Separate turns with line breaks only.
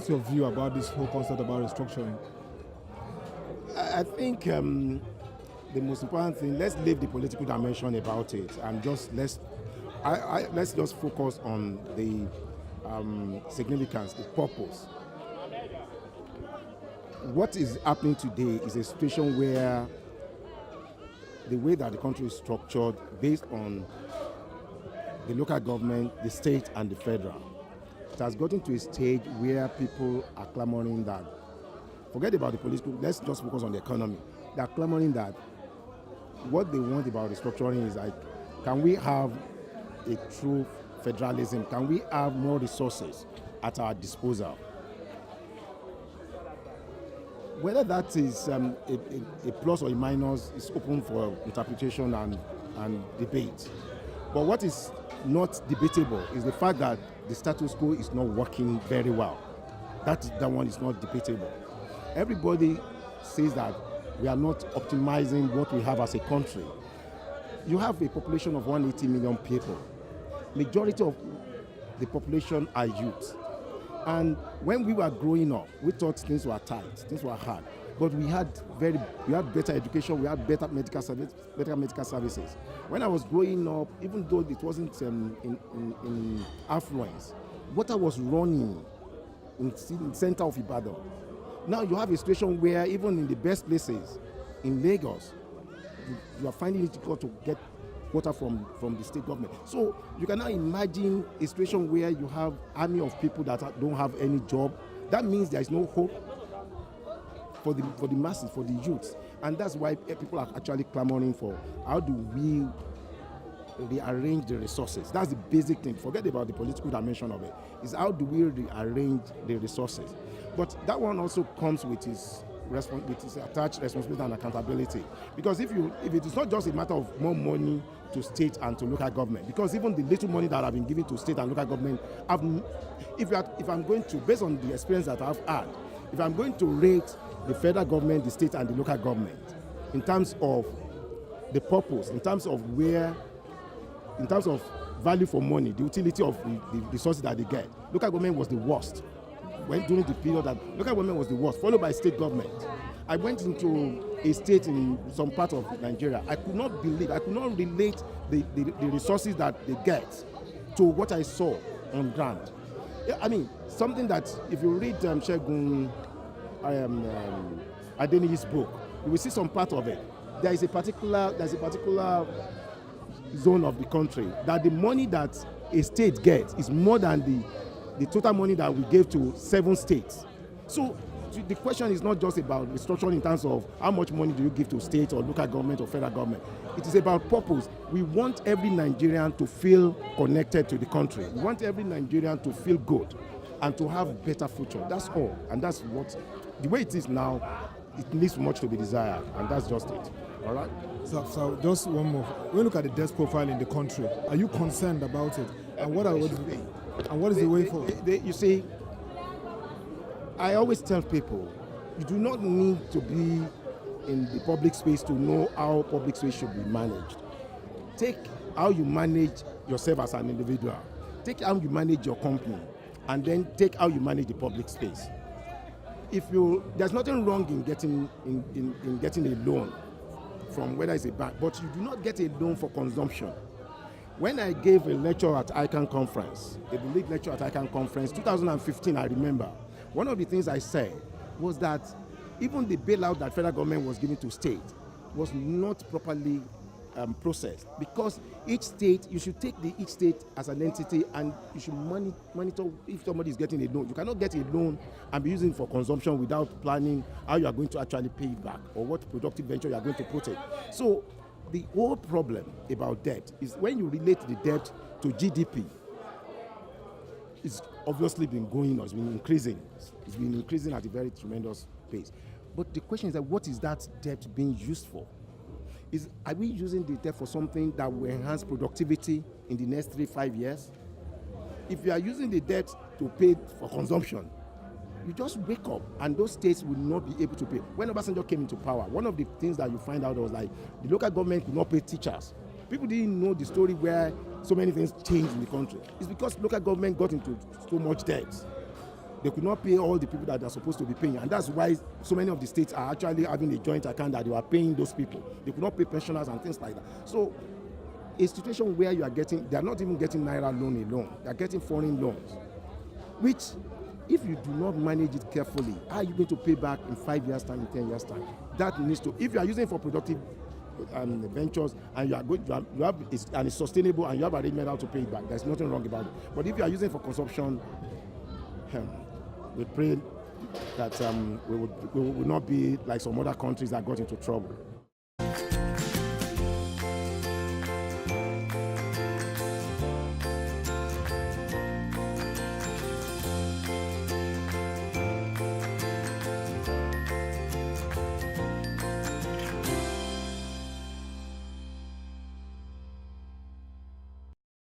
what's your view about this whole concept about restructuring?
I think the most important thing, let's leave the political dimension about it and just let's just focus on the significance, the purpose. What is happening today is a situation where the way that the country is structured based on the local government, the state and the federal, it has gotten to a stage where people are clamoring that, forget about the political, let's just focus on the economy. They are clamoring that what they want about restructuring is like, can we have a true federalism? Can we have more resources at our disposal? Whether that is a plus or a minus is open for interpretation and debate. But what is not debatable is the fact that the status quo is not working very well. That one is not debatable. Everybody says that we are not optimizing what we have as a country. You have a population of 180 million people. Majority of the population are youth. And when we were growing up, we thought things were tight, things were hard. But we had better education, we had better medical services. When I was growing up, even though it wasn't in affluence, water was running in the center of Ibadan. Now you have a situation where even in the best places, in Lagos, you are finding it difficult to get water from the state government. So you can now imagine a situation where you have army of people that don't have any job. That means there is no hope for the masses, for the youths. And that's why people are actually clamoring for how do we rearrange the resources. That's the basic thing. Forget about the political dimension of it. Is how do we rearrange the resources? But that one also comes with its attached responsibility and accountability. Because if it is not just a matter of more money to state and to local government, because even the little money that have been given to state and local government, if I'm going to, based on the experience that I've had, if I'm going to rate the federal government, the state and the local government in terms of the purpose, in terms of value for money, the utility of the resources that they get, local government was the worst. During the period that local government was the worst, followed by state government. I went into a state in some part of Nigeria. I could not relate the resources that they get to what I saw on ground. I mean, something that if you read Shegun Adeniyi's book, you will see some part of it. There's a particular zone of the country that the money that a state gets is more than the total money that we gave to 7 states. So the question is not just about restructuring in terms of how much money do you give to state or local government or federal government. It is about purpose. We want every Nigerian to feel connected to the country. We want every Nigerian to feel good and to have better future. That's all. And that's what, the way it is now, it leaves much to be desired. And that's just it. All right?
So just one more. When you look at the debt profile in the country, are you concerned about it? And what is the way forward?
You see, I always tell people, you do not need to be in the public space to know how public space should be managed. Take how you manage yourself as an individual. Take how you manage your company, and then take how you manage the public space. There's nothing wrong in getting a loan from whether it's a bank, but you do not get a loan for consumption. When I gave a lecture at ICANN conference, a big lecture at ICANN conference, 2015, I remember, one of the things I said was that even the bailout that federal government was giving to state was not properly processed, because each state, you should take each state as an entity and you should monitor if somebody is getting a loan. You cannot get a loan and be using it for consumption without planning how you are going to actually pay it back or what productive venture you are going to put it. So the whole problem about debt is when you relate the debt to GDP, it's obviously been going on, it's been increasing. It's been increasing at a very tremendous pace. But the question is that what is that debt being used for? Are we using the debt for something that will enhance productivity in the next 3-5 years? If you are using the debt to pay for consumption, you just wake up and those states will not be able to pay. When Obasanjo came into power, one of the things that you find out was like the local government could not pay teachers. People didn't know the story where so many things changed in the country. It's because local government got into so much debt. They could not pay all the people that they're supposed to be paying, and that's why so many of the states are actually having a joint account that they are paying those people. They could not pay pensioners and things like that. So a situation where you are getting, they are not even getting Naira loan alone, they are getting foreign loans, which if you do not manage it carefully, how are you going to pay back in 5 years' time, in 10 years' time? That needs to, if you are using it for productive ventures and you are going, you have and it's sustainable and you have arrangement how to pay it back, there's nothing wrong about it. But if you are using it for consumption, we pray that we will not be like some other countries that got into trouble.